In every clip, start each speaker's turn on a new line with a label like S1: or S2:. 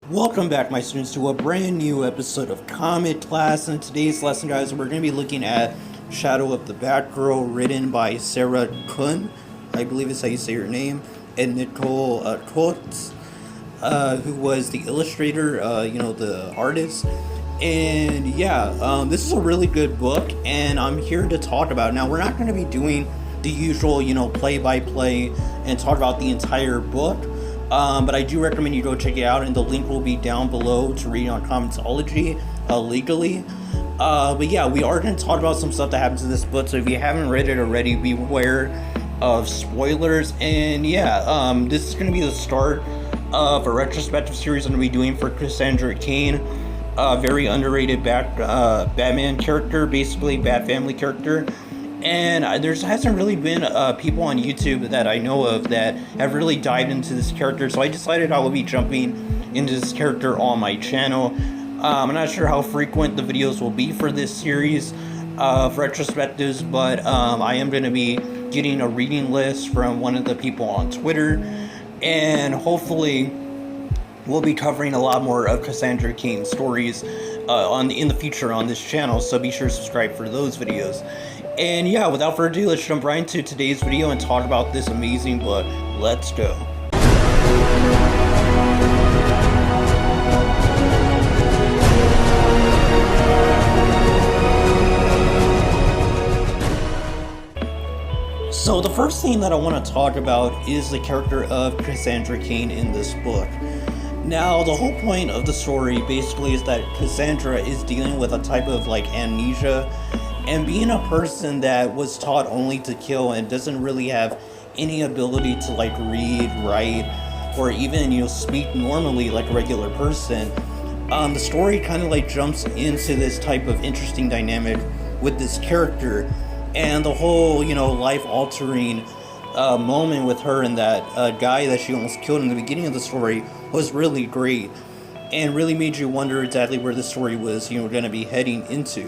S1: Welcome back, my students, to a brand new episode of Comic Class. In today's lesson, guys, we're going to be looking at Shadow of the Batgirl, written by Sarah Kuhn, I believe is how you say her name, and Nicole Coates, who was the illustrator, the artist. And yeah, this is a really good book, and I'm here to talk about it. Now, we're not going to be doing the usual, play-by-play and talk about the entire book. But I do recommend you go check it out, and the link will be down below to read on Comixology legally. But yeah, we are going to talk about some stuff that happens in this book, so if you haven't read it already, beware of spoilers. And yeah, this is going to be the start of a retrospective series I'm going to be doing for Cassandra Cain, a very underrated Batman character, basically Bat Family character. And there hasn't really been people on YouTube that I know of that have really dived into this character, so I decided I will be jumping into this character on my channel. I'm not sure how frequent the videos will be for this series of retrospectives, but I am going to be getting a reading list from one of the people on Twitter, and hopefully we'll be covering a lot more of Cassandra Cain stories in the future on this channel, so be sure to subscribe for those videos. And yeah, without further ado, let's jump right into today's video and talk about this amazing book. Let's go. So the first thing that I want to talk about is the character of Cassandra Cain in this book. Now, the whole point of the story basically is that Cassandra is dealing with a type of amnesia, and being a person that was taught only to kill and doesn't really have any ability to read, write, or even speak normally like a regular person, the story kind of jumps into this type of interesting dynamic with this character, and the whole life altering moment with her and that guy that she almost killed in the beginning of the story was really great, and really made you wonder exactly where the story was going to be heading into.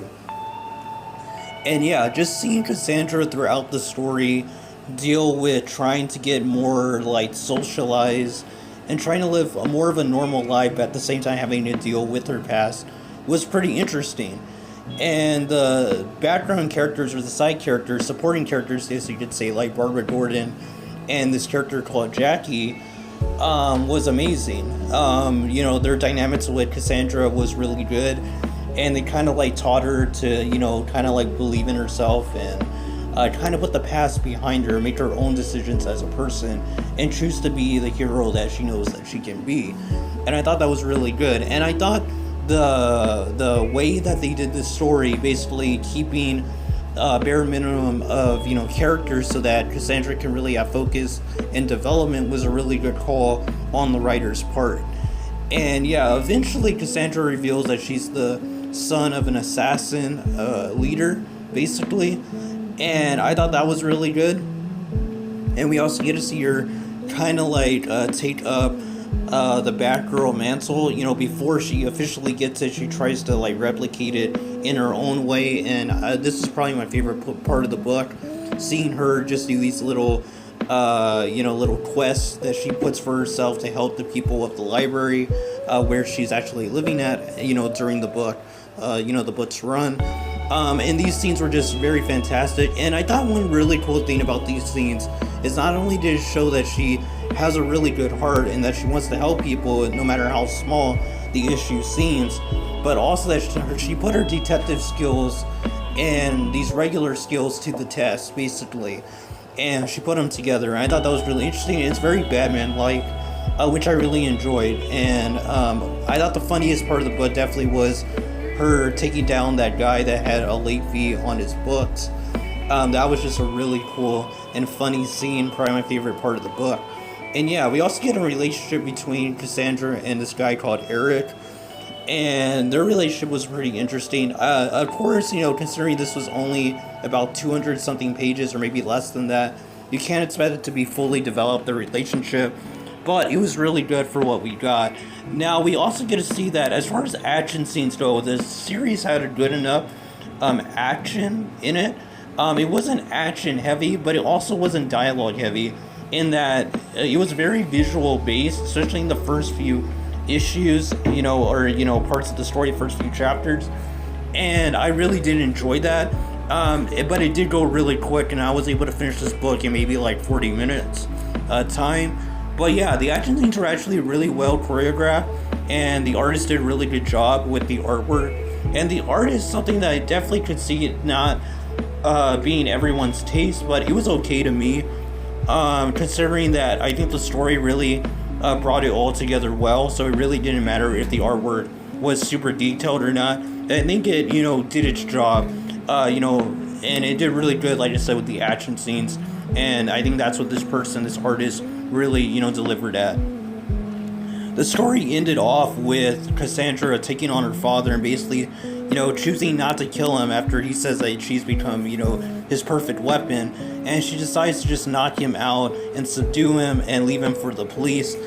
S1: And yeah, just seeing Cassandra throughout the story deal with trying to get more socialized and trying to live more of a normal life, but at the same time having to deal with her past, was pretty interesting. And the background characters, or the side characters, supporting characters, as you could say, like Barbara Gordon and this character called Jackie, was amazing. Their dynamics with Cassandra was really good, and they kind of taught her to believe in herself and kind of put the past behind her, make her own decisions as a person, and choose to be the hero that she knows that she can be. And I thought that was really good. And I thought the way that they did this story, basically keeping bare minimum of characters so that Cassandra can really have focus and development, was a really good call on the writer's part. And yeah, eventually Cassandra reveals that she's the son of an assassin leader, basically, and I thought that was really good. And we also get to see her kind of take up the Batgirl mantle. Before she officially gets it, she tries to replicate it in her own way, and this is probably my favorite part of the book, seeing her just do these little little quests that she puts for herself to help the people of the library where she's actually living at, during the book, the book's run. And these scenes were just very fantastic. And I thought one really cool thing about these scenes is not only did it show that she has a really good heart and that she wants to help people no matter how small the issue seems, but also that she put her detective skills and these regular skills to the test, basically. And she put them together, and I thought that was really interesting. It's very Batman-like, which I really enjoyed. And I thought the funniest part of the book definitely was her taking down that guy that had a late fee on his books. That was just a really cool and funny scene, probably my favorite part of the book. And yeah, we also get a relationship between Cassandra and this guy called Eric, and their relationship was pretty interesting. Of course, considering this was only about 200 something pages, or maybe less than that, you can't expect it to be fully developed, the relationship, but it was really good for what we got. Now, we also get to see that as far as action scenes go, the series had a good enough action in it. It wasn't action heavy, but it also wasn't dialogue heavy, in that it was very visual based, especially in the first few issues, or parts of the story, the first few chapters, and I really did enjoy that. But it did go really quick, and I was able to finish this book in maybe like 40 minutes time. But yeah, the action scenes are actually really well choreographed, and the artist did a really good job with the artwork. And the art is something that I definitely could see it not being everyone's taste, but it was okay to me, considering that I think the story really brought it all together well, so it really didn't matter if the artwork was super detailed or not. I think it, did its job, and it did really good, like I said, with the action scenes, and I think that's what this artist, really, delivered at. The story ended off with Cassandra taking on her father and basically, choosing not to kill him after he says that she's become, his perfect weapon, and she decides to just knock him out and subdue him and leave him for the police.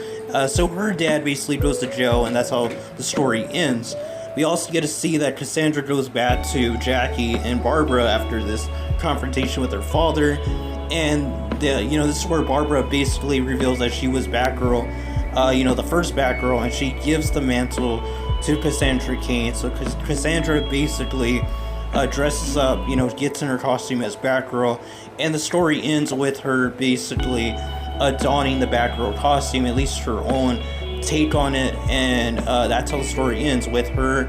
S1: So her dad basically goes to jail, and that's how the story ends. We also get to see that Cassandra goes back to Jackie and Barbara after this confrontation with her father, and this is where Barbara basically reveals that she was Batgirl, the first Batgirl, and she gives the mantle to Cassandra Cain. So Cassandra basically dresses up, gets in her costume as Batgirl, and the story ends with her basically donning the Batgirl costume, at least her own take on it, and that's how the story ends, with her,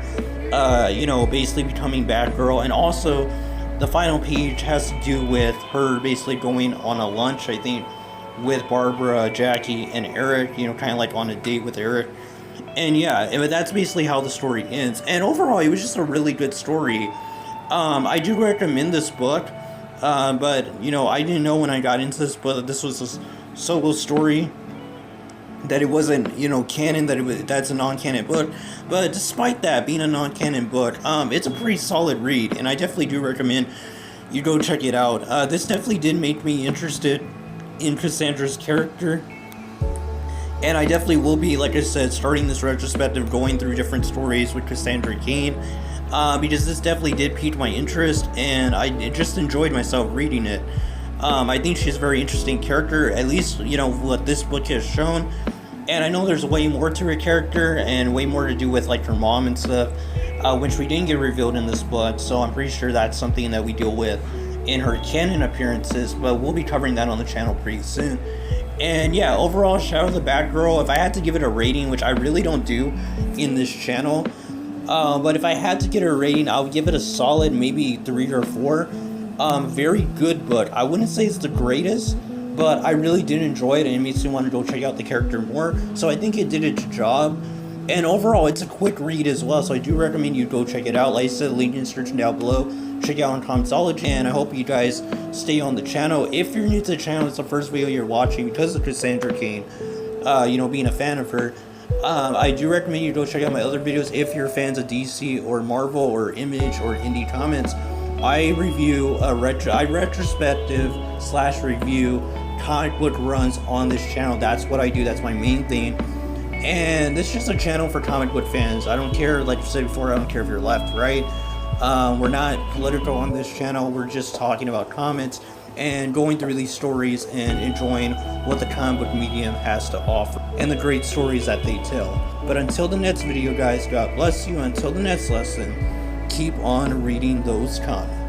S1: basically becoming Batgirl. And also, the final page has to do with her basically going on a lunch, I think, with Barbara, Jackie, and Eric, kind of like on a date with Eric. And yeah, that's basically how the story ends. And overall, it was just a really good story. I do recommend this book, but, I didn't know when I got into this book that this was a solo story, that it wasn't, canon, that's a non-canon book. But despite that being a non-canon book, it's a pretty solid read, and I definitely do recommend you go check it out. This definitely did make me interested in Cassandra's character, and I definitely will be, like I said, starting this retrospective, going through different stories with Cassandra Cain, because this definitely did pique my interest, and I just enjoyed myself reading it. I think she's a very interesting character, at least, what this book has shown. And I know there's way more to her character, and way more to do with, like, her mom and stuff, which we didn't get revealed in this book, so I'm pretty sure that's something that we deal with in her canon appearances, but we'll be covering that on the channel pretty soon. And yeah, overall, shout out to Batgirl. If I had to give it a rating, which I really don't do in this channel, but if I had to give it a rating, I would give it a solid maybe 3 or 4. Very good book. I wouldn't say it's the greatest, but I really did enjoy it, and it makes me want to go check out the character more. So I think it did its job. And overall, it's a quick read as well, so I do recommend you go check it out. Like I said, link in the description down below. Check it out on Comicsology, and I hope you guys stay on the channel. If you're new to the channel, it's the first video you're watching because of Cassandra Cain, being a fan of her. I do recommend you go check out my other videos if you're fans of DC or Marvel or Image or Indie Comics. I review retrospective / review comic book runs on this channel. That's what I do. That's my main thing. And this is just a channel for comic book fans. I don't care, like I said before, I don't care if you're left, right? We're not political on this channel. We're just talking about comics and going through these stories and enjoying what the comic book medium has to offer and the great stories that they tell. But until the next video, guys, God bless you. Until the next lesson, keep on reading those comics.